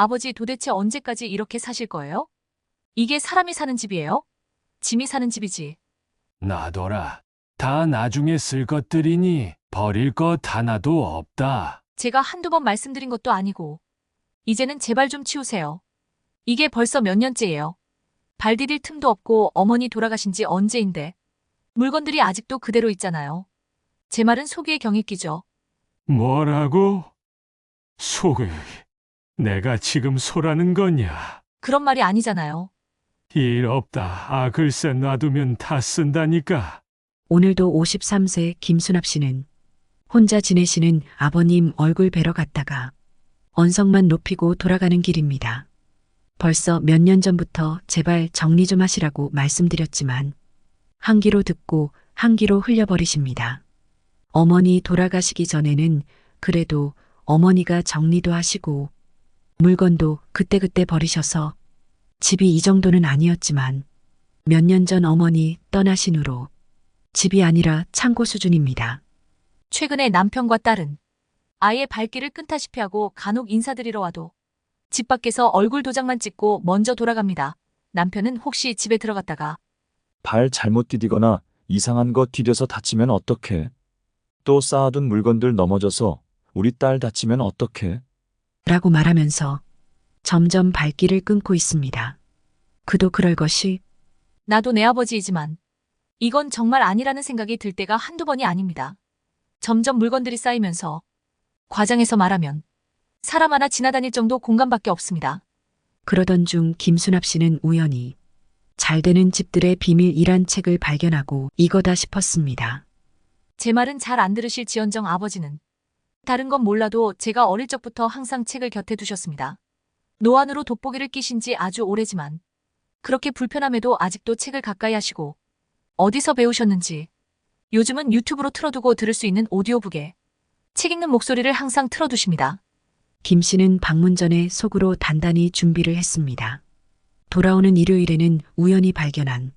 아버지 도대체 언제까지 이렇게 사실 거예요? 이게 사람이 사는 집이에요? 짐이 사는 집이지. 놔둬라. 다 나중에 쓸 것들이니 버릴 것 하나도 없다. 제가 한두 번 말씀드린 것도 아니고. 이제는 제발 좀 치우세요. 이게 벌써 몇 년째예요. 발 디딜 틈도 없고 어머니 돌아가신 지 언제인데. 물건들이 아직도 그대로 있잖아요. 제 말은 속이의 경이 끼죠. 뭐라고? 속을 내가 지금 소라는 거냐? 그런 말이 아니잖아요. 일 없다. 아, 글쎄 놔두면 다 쓴다니까. 오늘도 53세 김수납 씨는 혼자 지내시는 아버님 얼굴 뵈러 갔다가 언성만 높이고 돌아가는 길입니다. 벌써 몇 년 전부터 제발 정리 좀 하시라고 말씀드렸지만 한 귀로 듣고 한 귀로 흘려버리십니다. 어머니 돌아가시기 전에는 그래도 어머니가 정리도 하시고 물건도 그때그때 버리셔서 집이 이 정도는 아니었지만 몇 년 전 어머니 떠나신 후로 집이 아니라 창고 수준입니다. 최근에 남편과 딸은 아예 발길을 끊다시피 하고 간혹 인사드리러 와도 집 밖에서 얼굴 도장만 찍고 먼저 돌아갑니다. 남편은 혹시 집에 들어갔다가 발 잘못 디디거나 이상한 거 디뎌서 다치면 어떡해? 또 쌓아둔 물건들 넘어져서 우리 딸 다치면 어떡해? 라고 말하면서 점점 발길을 끊고 있습니다. 그도 그럴 것이 나도 내 아버지이지만 이건 정말 아니라는 생각이 들 때가 한두 번이 아닙니다. 점점 물건들이 쌓이면서 과장해서 말하면 사람 하나 지나다닐 정도 공간밖에 없습니다. 그러던 중 김수납 씨는 우연히 잘 되는 집들의 비밀이란 책을 발견하고 이거다 싶었습니다. 제 말은 잘 안 들으실 지언정 아버지는 다른 건 몰라도 제가 어릴 적부터 항상 책을 곁에 두셨습니다. 노안으로 돋보기를 끼신 지 아주 오래지만 그렇게 불편함에도 아직도 책을 가까이 하시고 어디서 배우셨는지 요즘은 유튜브로 틀어두고 들을 수 있는 오디오북에 책 읽는 목소리를 항상 틀어두십니다. 김 씨는 방문 전에 속으로 단단히 준비를 했습니다. 돌아오는 일요일에는 우연히 발견한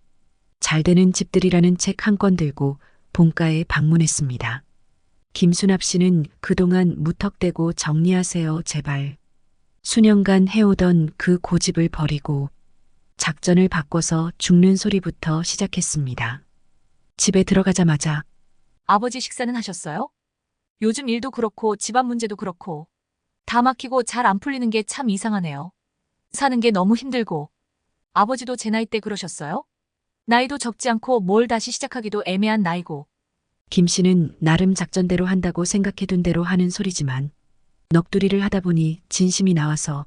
잘 되는 집들이라는 책 한 권 들고 본가에 방문했습니다. 김수납 씨는 그동안 무턱대고 정리하세요 제발. 수년간 해오던 그 고집을 버리고 작전을 바꿔서 죽는 소리부터 시작했습니다. 집에 들어가자마자 아버지 식사는 하셨어요? 요즘 일도 그렇고 집안 문제도 그렇고 다 막히고 잘 안 풀리는 게 참 이상하네요. 사는 게 너무 힘들고 아버지도 제 나이 때 그러셨어요? 나이도 적지 않고 뭘 다시 시작하기도 애매한 나이고 김 씨는 나름 작전대로 한다고 생각해둔 대로 하는 소리지만 넋두리를 하다 보니 진심이 나와서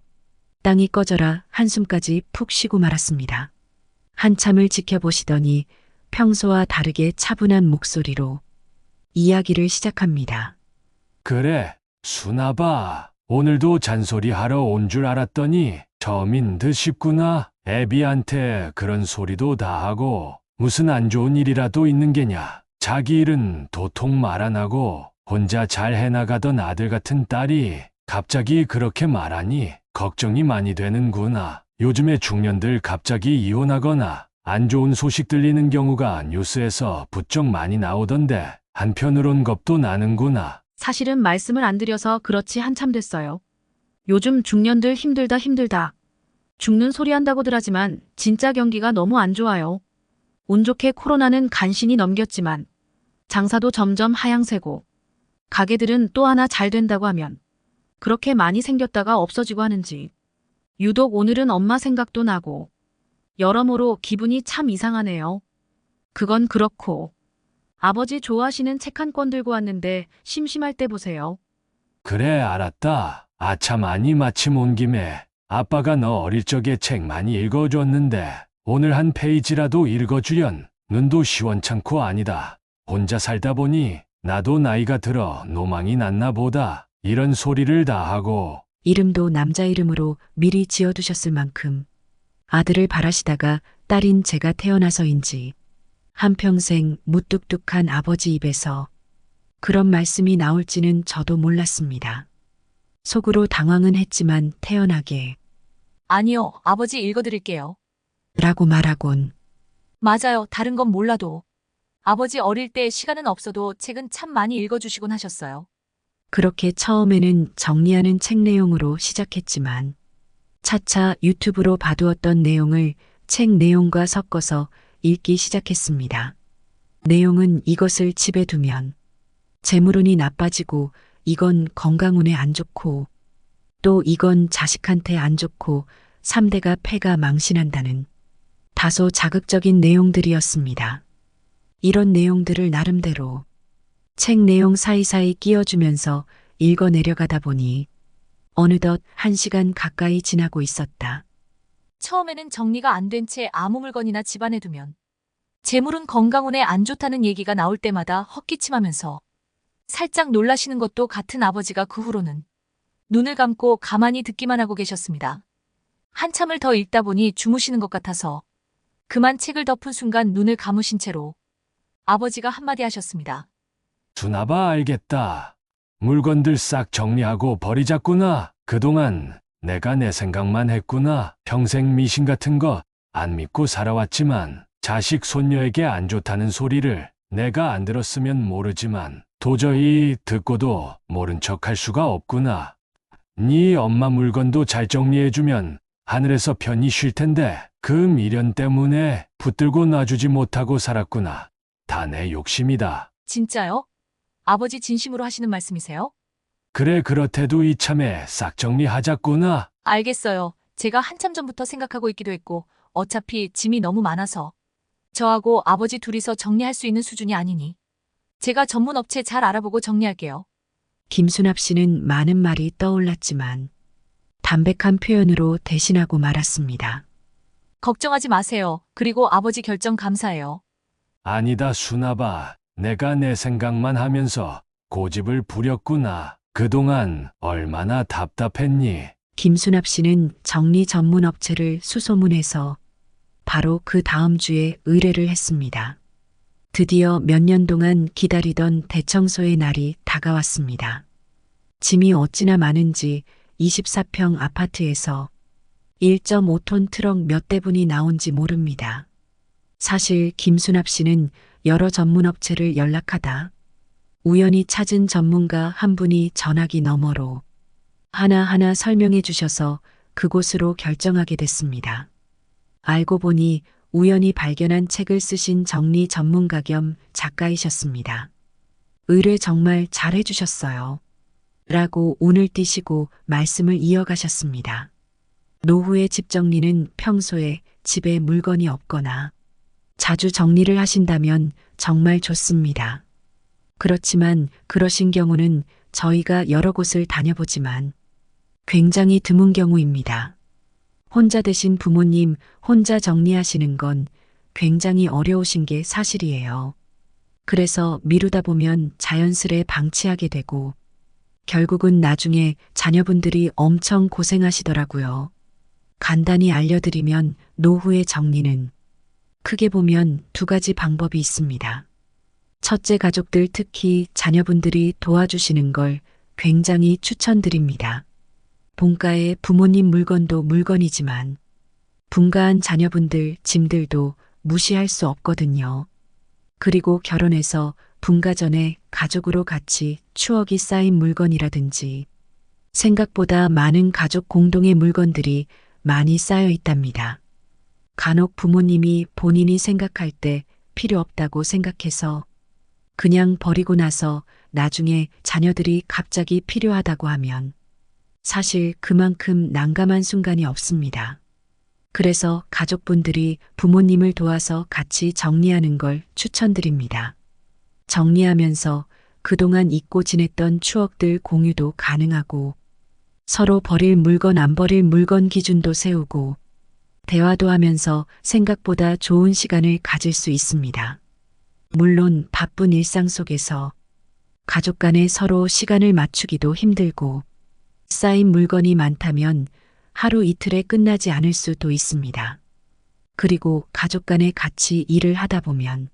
땅이 꺼져라 한숨까지 푹 쉬고 말았습니다. 한참을 지켜보시더니 평소와 다르게 차분한 목소리로 이야기를 시작합니다. 그래, 수나봐. 오늘도 잔소리하러 온 줄 알았더니 처음인 듯 싶구나. 애비한테 그런 소리도 다 하고 무슨 안 좋은 일이라도 있는 게냐. 자기 일은 도통 말 안 하고 혼자 잘 해나가던 아들 같은 딸이 갑자기 그렇게 말하니 걱정이 많이 되는구나. 요즘에 중년들 갑자기 이혼하거나 안 좋은 소식 들리는 경우가 뉴스에서 부쩍 많이 나오던데 한편으론 겁도 나는구나. 사실은 말씀을 안 드려서 그렇지 한참 됐어요. 요즘 중년들 힘들다. 죽는 소리 한다고들 하지만 진짜 경기가 너무 안 좋아요. 운 좋게 코로나는 간신히 넘겼지만 장사도 점점 하향세고 가게들은 또 하나 잘 된다고 하면 그렇게 많이 생겼다가 없어지고 하는지 유독 오늘은 엄마 생각도 나고 여러모로 기분이 참 이상하네요. 그건 그렇고 아버지 좋아하시는 책 한 권 들고 왔는데 심심할 때 보세요. 그래, 알았다. 아참, 아니 마침 온 김에 아빠가 너 어릴 적에 책 많이 읽어줬는데 오늘 한 페이지라도 읽어주련. 눈도 시원찮고 아니다. 혼자 살다 보니 나도 나이가 들어 노망이 났나 보다. 이런 소리를 다 하고. 이름도 남자 이름으로 미리 지어두셨을 만큼 아들을 바라시다가 딸인 제가 태어나서인지 한평생 무뚝뚝한 아버지 입에서 그런 말씀이 나올지는 저도 몰랐습니다. 속으로 당황은 했지만 태연하게 아니요, 아버지 읽어드릴게요. 라고 말하곤 맞아요, 다른 건 몰라도 아버지 어릴 때 시간은 없어도 책은 참 많이 읽어주시곤 하셨어요. 그렇게 처음에는 정리하는 책 내용으로 시작했지만 차차 유튜브로 봐두었던 내용을 책 내용과 섞어서 읽기 시작했습니다. 내용은 이것을 집에 두면 재물운이 나빠지고 이건 건강운에 안 좋고 또 이건 자식한테 안 좋고 3대가 패가 망신한다는 다소 자극적인 내용들이었습니다. 이런 내용들을 나름대로 책 내용 사이사이 끼워주면서 읽어 내려가다 보니 어느덧 1시간 가까이 지나고 있었다. 처음에는 정리가 안 된 채 아무 물건이나 집안에 두면 재물은 건강운에 안 좋다는 얘기가 나올 때마다 헛기침하면서 살짝 놀라시는 것도 같은 아버지가 그 후로는 눈을 감고 가만히 듣기만 하고 계셨습니다. 한참을 더 읽다 보니 주무시는 것 같아서 그만 책을 덮은 순간 눈을 감으신 채로 아버지가 한마디 하셨습니다. 수나봐, 알겠다. 물건들 싹 정리하고 버리자꾸나. 그동안 내가 내 생각만 했구나. 평생 미신 같은 거 안 믿고 살아왔지만 자식 손녀에게 안 좋다는 소리를 내가 안 들었으면 모르지만 도저히 듣고도 모른 척할 수가 없구나. 네 엄마 물건도 잘 정리해주면 하늘에서 편히 쉴 텐데 그 미련 때문에 붙들고 놔주지 못하고 살았구나. 다 내 욕심이다. 진짜요? 아버지 진심으로 하시는 말씀이세요? 그래, 그렇대도 이참에 싹 정리하자꾸나. 알겠어요. 제가 한참 전부터 생각하고 있기도 했고 어차피 짐이 너무 많아서 저하고 아버지 둘이서 정리할 수 있는 수준이 아니니 제가 전문 업체 잘 알아보고 정리할게요. 김수납 씨는 많은 말이 떠올랐지만 담백한 표현으로 대신하고 말았습니다. 걱정하지 마세요. 그리고 아버지 결정 감사해요. 아니다, 수나봐. 내가 내 생각만 하면서 고집을 부렸구나. 그동안 얼마나 답답했니? 김수납 씨는 정리 전문 업체를 수소문해서 바로 그 다음 주에 의뢰를 했습니다. 드디어 몇 년 동안 기다리던 대청소의 날이 다가왔습니다. 짐이 어찌나 많은지 24평 아파트에서 1.5톤 트럭 몇 대분이 나온지 모릅니다. 사실 김수납 씨는 여러 전문 업체를 연락하다 우연히 찾은 전문가 한 분이 전화기 너머로 하나하나 설명해 주셔서 그곳으로 결정하게 됐습니다. 알고 보니 우연히 발견한 책을 쓰신 정리 전문가 겸 작가이셨습니다. 의뢰 정말 잘해 주셨어요. 라고 운을 띄시고 말씀을 이어가셨습니다. 노후의 집 정리는 평소에 집에 물건이 없거나 자주 정리를 하신다면 정말 좋습니다. 그렇지만 그러신 경우는 저희가 여러 곳을 다녀보지만 굉장히 드문 경우입니다. 혼자 되신 부모님 혼자 정리하시는 건 굉장히 어려우신 게 사실이에요. 그래서 미루다 보면 자연스레 방치하게 되고 결국은 나중에 자녀분들이 엄청 고생하시더라고요. 간단히 알려드리면 노후의 정리는 크게 보면 두 가지 방법이 있습니다. 첫째, 가족들 특히 자녀분들이 도와주시는 걸 굉장히 추천드립니다. 본가의 부모님 물건도 물건이지만 분가한 자녀분들 짐들도 무시할 수 없거든요. 그리고 결혼해서 분가 전에 가족으로 같이 추억이 쌓인 물건이라든지 생각보다 많은 가족 공동의 물건들이 많이 쌓여 있답니다. 간혹 부모님이 본인이 생각할 때 필요 없다고 생각해서 그냥 버리고 나서 나중에 자녀들이 갑자기 필요하다고 하면 사실 그만큼 난감한 순간이 없습니다. 그래서 가족분들이 부모님을 도와서 같이 정리하는 걸 추천드립니다. 정리하면서 그동안 잊고 지냈던 추억들 공유도 가능하고 서로 버릴 물건 안 버릴 물건 기준도 세우고 대화도 하면서 생각보다 좋은 시간을 가질 수 있습니다. 물론 바쁜 일상 속에서 가족 간에 서로 시간을 맞추기도 힘들고 쌓인 물건이 많다면 하루 이틀에 끝나지 않을 수도 있습니다. 그리고 가족 간에 같이 일을 하다 보면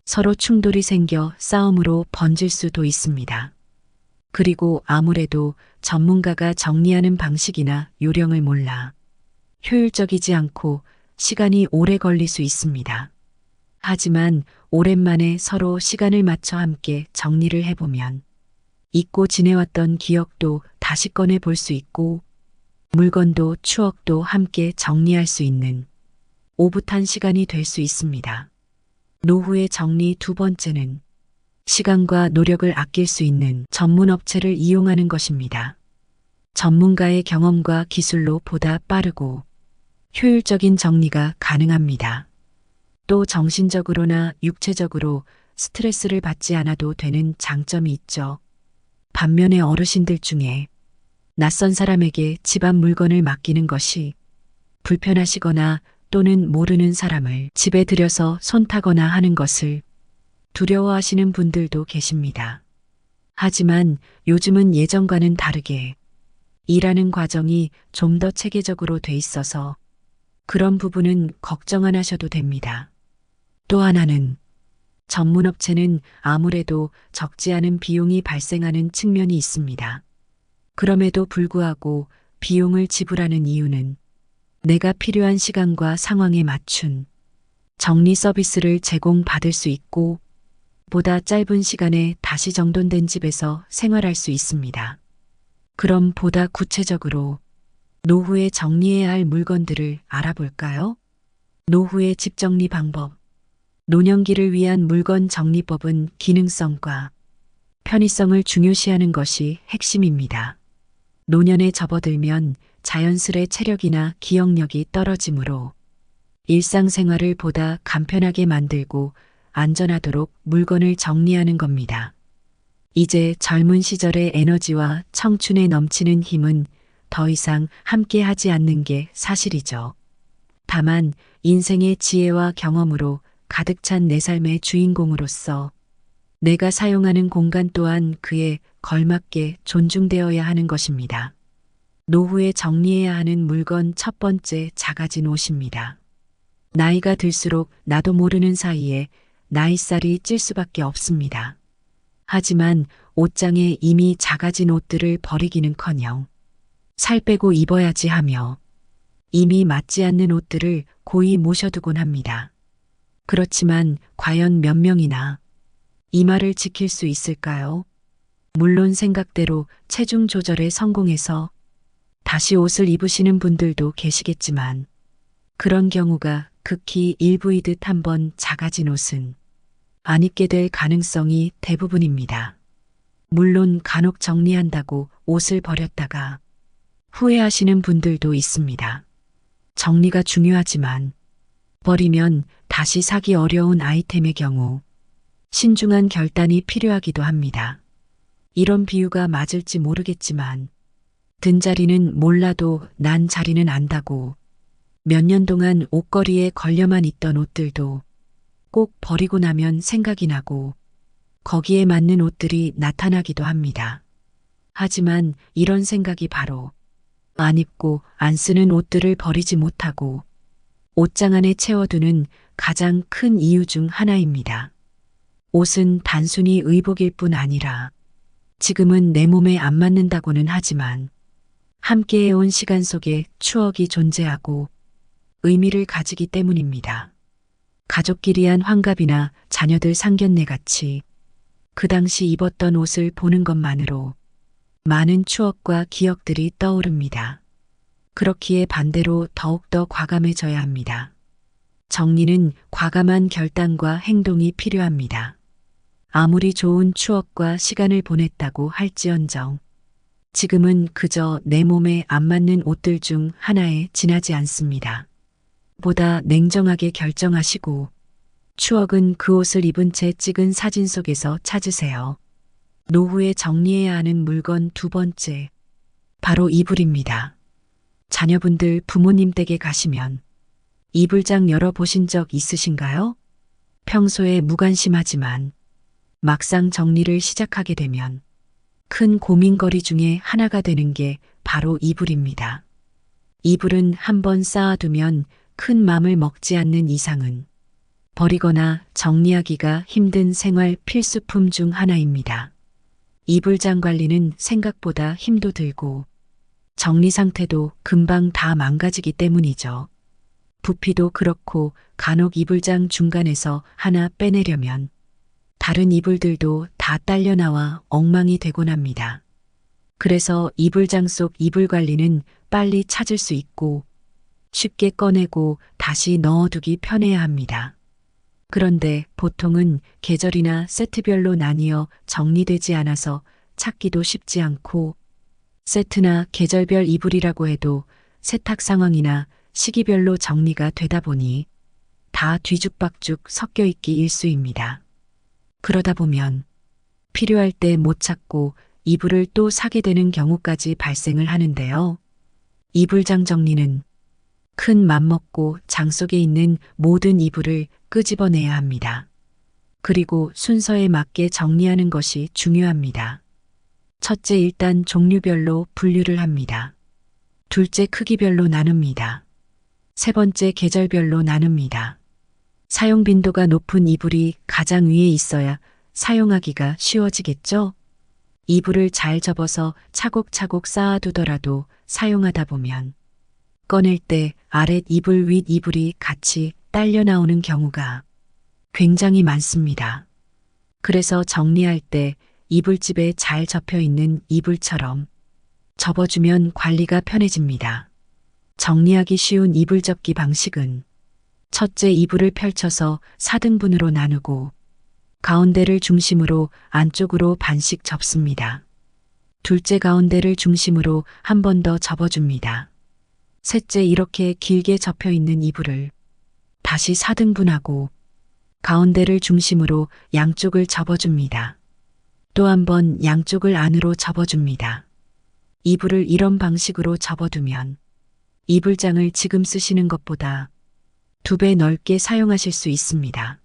서로 충돌이 생겨 싸움으로 번질 수도 있습니다. 그리고 아무래도 전문가가 정리하는 방식이나 요령을 몰라 효율적이지 않고 시간이 오래 걸릴 수 있습니다. 하지만 오랜만에 서로 시간을 맞춰 함께 정리를 해보면 잊고 지내왔던 기억도 다시 꺼내 볼 수 있고 물건도 추억도 함께 정리할 수 있는 오붓한 시간이 될 수 있습니다. 노후의 정리 두 번째는 시간과 노력을 아낄 수 있는 전문 업체를 이용하는 것입니다. 전문가의 경험과 기술로 보다 빠르고 효율적인 정리가 가능합니다. 또 정신적으로나 육체적으로 스트레스를 받지 않아도 되는 장점이 있죠. 반면에 어르신들 중에 낯선 사람에게 집안 물건을 맡기는 것이 불편하시거나 또는 모르는 사람을 집에 들여서 손타거나 하는 것을 두려워하시는 분들도 계십니다. 하지만 요즘은 예전과는 다르게 일하는 과정이 좀 더 체계적으로 돼 있어서 그런 부분은 걱정 안 하셔도 됩니다. 또 하나는 전문업체는 아무래도 적지 않은 비용이 발생하는 측면이 있습니다. 그럼에도 불구하고 비용을 지불하는 이유는 내가 필요한 시간과 상황에 맞춘 정리 서비스를 제공받을 수 있고 보다 짧은 시간에 다시 정돈된 집에서 생활할 수 있습니다. 그럼 보다 구체적으로 노후에 정리해야 할 물건들을 알아볼까요? 노후의 집 정리 방법. 노년기를 위한 물건 정리법은 기능성과 편의성을 중요시하는 것이 핵심입니다. 노년에 접어들면 자연스레 체력이나 기억력이 떨어지므로 일상생활을 보다 간편하게 만들고 안전하도록 물건을 정리하는 겁니다. 이제 젊은 시절의 에너지와 청춘에 넘치는 힘은 더 이상 함께 하지 않는 게 사실이죠. 다만 인생의 지혜와 경험으로 가득 찬 내 삶의 주인공으로서 내가 사용하는 공간 또한 그에 걸맞게 존중되어야 하는 것입니다. 노후에 정리해야 하는 물건 첫 번째, 작아진 옷입니다. 나이가 들수록 나도 모르는 사이에 나이살이 찔 수밖에 없습니다. 하지만 옷장에 이미 작아진 옷들을 버리기는커녕 살 빼고 입어야지 하며 이미 맞지 않는 옷들을 고이 모셔두곤 합니다. 그렇지만 과연 몇 명이나 이 말을 지킬 수 있을까요? 물론 생각대로 체중 조절에 성공해서 다시 옷을 입으시는 분들도 계시겠지만 그런 경우가 극히 일부이듯 한번 작아진 옷은 안 입게 될 가능성이 대부분입니다. 물론 간혹 정리한다고 옷을 버렸다가 후회하시는 분들도 있습니다. 정리가 중요하지만 버리면 다시 사기 어려운 아이템의 경우 신중한 결단이 필요하기도 합니다. 이런 비유가 맞을지 모르겠지만 든 자리는 몰라도 난 자리는 안다고 몇 년 동안 옷걸이에 걸려만 있던 옷들도 꼭 버리고 나면 생각이 나고 거기에 맞는 옷들이 나타나기도 합니다. 하지만 이런 생각이 바로 안 입고 안 쓰는 옷들을 버리지 못하고 옷장 안에 채워두는 가장 큰 이유 중 하나입니다. 옷은 단순히 의복일 뿐 아니라 지금은 내 몸에 안 맞는다고는 하지만 함께 해온 시간 속에 추억이 존재하고 의미를 가지기 때문입니다. 가족끼리 한 환갑이나 자녀들 상견례 같이 그 당시 입었던 옷을 보는 것만으로 많은 추억과 기억들이 떠오릅니다. 그렇기에 반대로 더욱더 과감해져야 합니다. 정리는 과감한 결단과 행동이 필요합니다. 아무리 좋은 추억과 시간을 보냈다고 할지언정 지금은 그저 내 몸에 안 맞는 옷들 중 하나에 지나지 않습니다. 보다 냉정하게 결정하시고 추억은 그 옷을 입은 채 찍은 사진 속에서 찾으세요. 노후에 정리해야 하는 물건 두 번째, 바로 이불입니다. 자녀분들 부모님 댁에 가시면 이불장 열어보신 적 있으신가요? 평소에 무관심하지만 막상 정리를 시작하게 되면 큰 고민거리 중에 하나가 되는 게 바로 이불입니다. 이불은 한번 쌓아두면 큰 맘을 먹지 않는 이상은 버리거나 정리하기가 힘든 생활 필수품 중 하나입니다. 이불장 관리는 생각보다 힘도 들고 정리 상태도 금방 다 망가지기 때문이죠. 부피도 그렇고 간혹 이불장 중간에서 하나 빼내려면 다른 이불들도 다 딸려 나와 엉망이 되곤 합니다. 그래서 이불장 속 이불 관리는 빨리 찾을 수 있고 쉽게 꺼내고 다시 넣어두기 편해야 합니다. 그런데 보통은 계절이나 세트별로 나뉘어 정리되지 않아서 찾기도 쉽지 않고 세트나 계절별 이불이라고 해도 세탁 상황이나 시기별로 정리가 되다 보니 다 뒤죽박죽 섞여 있기 일쑤입니다. 그러다 보면 필요할 때 못 찾고 이불을 또 사게 되는 경우까지 발생을 하는데요. 이불장 정리는 큰 맘먹고 장 속에 있는 모든 이불을 끄집어내야 합니다. 그리고 순서에 맞게 정리하는 것이 중요합니다. 첫째, 일단 종류별로 분류를 합니다. 둘째, 크기별로 나눕니다. 세 번째, 계절별로 나눕니다. 사용 빈도가 높은 이불이 가장 위에 있어야 사용하기가 쉬워지겠죠? 이불을 잘 접어서 차곡차곡 쌓아두더라도 사용하다 보면 꺼낼 때 아랫 이불 윗 이불이 같이 딸려 나오는 경우가 굉장히 많습니다. 그래서 정리할 때 이불집에 잘 접혀 있는 이불처럼 접어주면 관리가 편해집니다. 정리하기 쉬운 이불 접기 방식은 첫째, 이불을 펼쳐서 4등분으로 나누고 가운데를 중심으로 안쪽으로 반씩 접습니다. 둘째, 가운데를 중심으로 한 번 더 접어줍니다. 셋째, 이렇게 길게 접혀 있는 이불을 다시 4등분하고 가운데를 중심으로 양쪽을 접어줍니다. 또 한 번 양쪽을 안으로 접어줍니다. 이불을 이런 방식으로 접어두면 이불장을 지금 쓰시는 것보다 2배 넓게 사용하실 수 있습니다.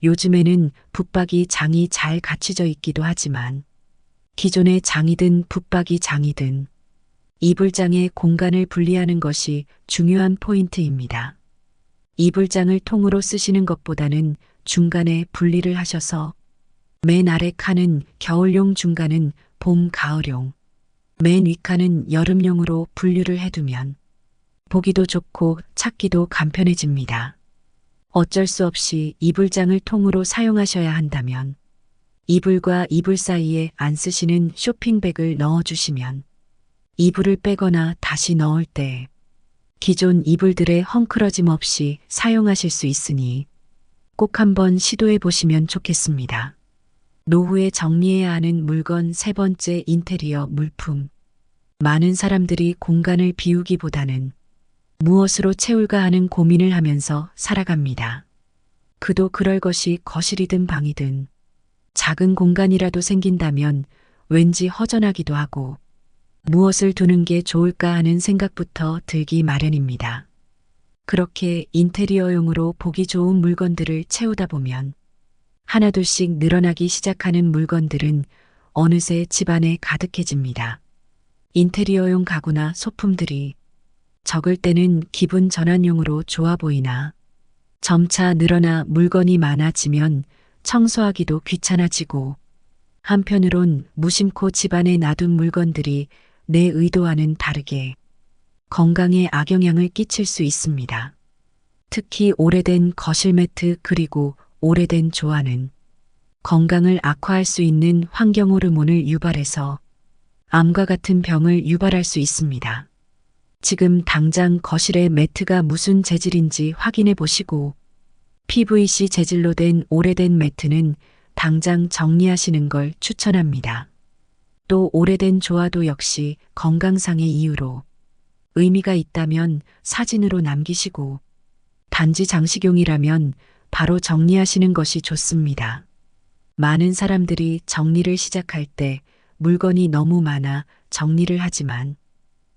요즘에는 붙박이 장이 잘 갖춰져 있기도 하지만 기존의 장이든 붙박이 장이든 이불장의 공간을 분리하는 것이 중요한 포인트입니다. 이불장을 통으로 쓰시는 것보다는 중간에 분리를 하셔서 맨 아래 칸은 겨울용, 중간은 봄, 가을용, 맨 위 칸은 여름용으로 분류를 해두면 보기도 좋고 찾기도 간편해집니다. 어쩔 수 없이 이불장을 통으로 사용하셔야 한다면 이불과 이불 사이에 안 쓰시는 쇼핑백을 넣어주시면 이불을 빼거나 다시 넣을 때 기존 이불들의 헝클어짐 없이 사용하실 수 있으니 꼭 한번 시도해 보시면 좋겠습니다. 노후에 정리해야 하는 물건. 세 번째, 인테리어 물품. 많은 사람들이 공간을 비우기보다는 무엇으로 채울까 하는 고민을 하면서 살아갑니다. 그도 그럴 것이 거실이든 방이든 작은 공간이라도 생긴다면 왠지 허전하기도 하고 무엇을 두는 게 좋을까 하는 생각부터 들기 마련입니다. 그렇게 인테리어용으로 보기 좋은 물건들을 채우다 보면 하나둘씩 늘어나기 시작하는 물건들은 어느새 집안에 가득해집니다. 인테리어용 가구나 소품들이 적을 때는 기분 전환용으로 좋아 보이나 점차 늘어나 물건이 많아지면 청소하기도 귀찮아지고 한편으론 무심코 집안에 놔둔 물건들이 내 의도와는 다르게 건강에 악영향을 끼칠 수 있습니다. 특히 오래된 거실 매트 그리고 오래된 조화는 건강을 악화할 수 있는 환경 호르몬을 유발해서 암과 같은 병을 유발할 수 있습니다. 지금 당장 거실의 매트가 무슨 재질인지 확인해 보시고 PVC 재질로 된 오래된 매트는 당장 정리하시는 걸 추천합니다. 또 오래된 조화도 역시 건강상의 이유로 의미가 있다면 사진으로 남기시고 단지 장식용이라면 바로 정리하시는 것이 좋습니다. 많은 사람들이 정리를 시작할 때 물건이 너무 많아 정리를 하지만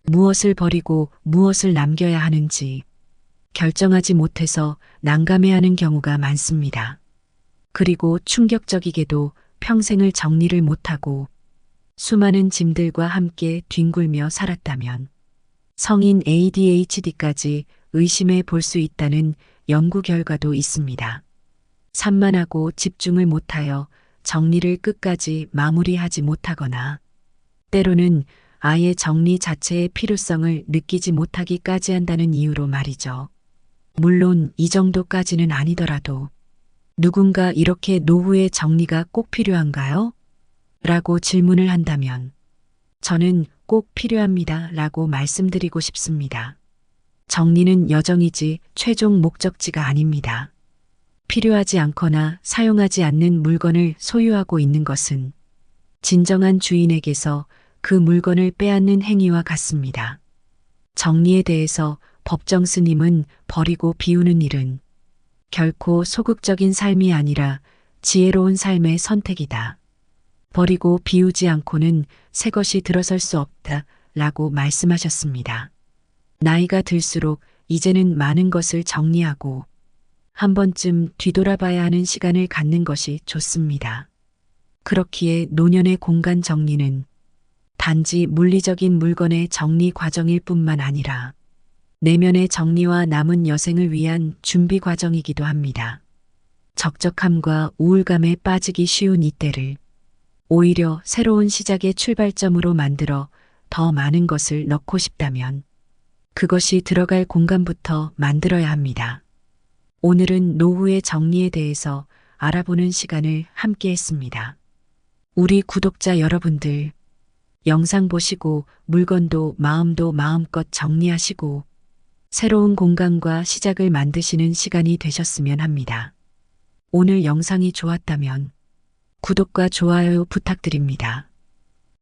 무엇을 버리고 무엇을 남겨야 하는지 결정하지 못해서 난감해하는 경우가 많습니다. 그리고 충격적이게도 평생을 정리를 못하고 수많은 짐들과 함께 뒹굴며 살았다면 성인 ADHD까지 의심해 볼 수 있다는 연구 결과도 있습니다. 산만하고 집중을 못하여 정리를 끝까지 마무리하지 못하거나 때로는 아예 정리 자체의 필요성을 느끼지 못하기까지 한다는 이유로 말이죠. 물론 이 정도까지는 아니더라도 누군가 이렇게 노후에 정리가 꼭 필요한가요? 라고 질문을 한다면 저는 꼭 필요합니다. 라고 말씀드리고 싶습니다. 정리는 여정이지 최종 목적지가 아닙니다. 필요하지 않거나 사용하지 않는 물건을 소유하고 있는 것은 진정한 주인에게서 그 물건을 빼앗는 행위와 같습니다. 정리에 대해서 법정 스님은 버리고 비우는 일은 결코 소극적인 삶이 아니라 지혜로운 삶의 선택이다. 버리고 비우지 않고는 새 것이 들어설 수 없다. 라고 말씀하셨습니다. 나이가 들수록 이제는 많은 것을 정리하고 한 번쯤 뒤돌아봐야 하는 시간을 갖는 것이 좋습니다. 그렇기에 노년의 공간 정리는 단지 물리적인 물건의 정리 과정일 뿐만 아니라 내면의 정리와 남은 여생을 위한 준비 과정이기도 합니다. 적적함과 우울감에 빠지기 쉬운 이때를 오히려 새로운 시작의 출발점으로 만들어 더 많은 것을 넣고 싶다면 그것이 들어갈 공간부터 만들어야 합니다. 오늘은 노후의 정리에 대해서 알아보는 시간을 함께 했습니다. 우리 구독자 여러분들, 영상 보시고 물건도 마음도 마음껏 정리하시고 새로운 공간과 시작을 만드시는 시간이 되셨으면 합니다. 오늘 영상이 좋았다면 구독과 좋아요 부탁드립니다.